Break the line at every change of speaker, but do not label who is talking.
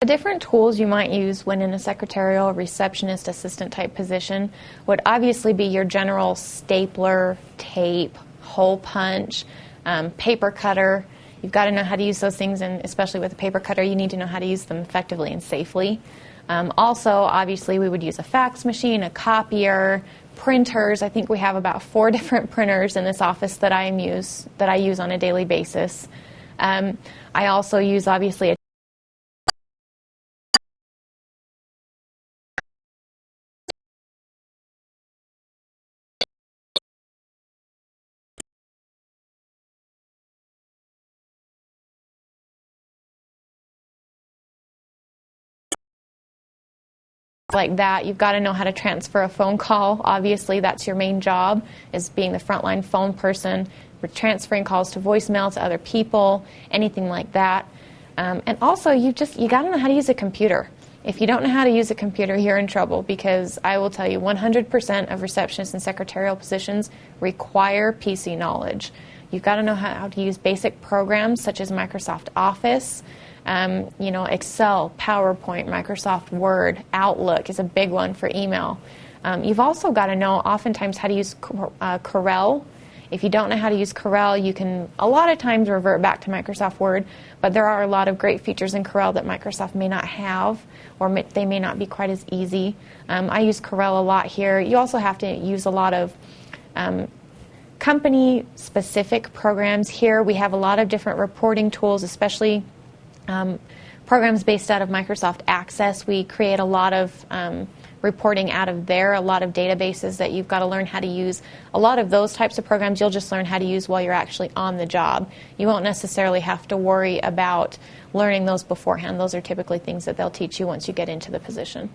The different tools you might use when in a secretarial, receptionist, assistant type position would obviously be your general stapler, tape, hole punch, paper cutter. You've got to know how to use those things, and especially with a paper cutter, you need to know how to use them effectively and safely. Also, obviously, we would use a fax machine, a copier, printers. I think we have about 4 different printers in this office that I use on a daily basis. I also use, obviously, a like that. You've got to know how to transfer a phone call. Obviously, that's your main job, is being the frontline phone person, transferring calls to voicemail to other people, anything like that. And also, you got to know how to use a computer. If you don't know how to use a computer, you're in trouble, because I will tell you 100% of receptionist and secretarial positions require PC knowledge. You've got to know how to use basic programs such as Microsoft Office. Excel, PowerPoint, Microsoft Word, Outlook is a big one for email. You've also got to know oftentimes how to use Corel. If you don't know how to use Corel, you can a lot of times revert back to Microsoft Word, but there are a lot of great features in Corel that Microsoft may not have, or they may not be quite as easy. I use Corel a lot here. You also have to use a lot of company-specific programs here. We have a lot of different reporting tools, especially programs based out of Microsoft Access. We create a lot of reporting out of there, a lot of databases that you've got to learn how to use. A lot of those types of programs you'll just learn how to use while you're actually on the job. You won't necessarily have to worry about learning those beforehand. Those are typically things that they'll teach you once you get into the position.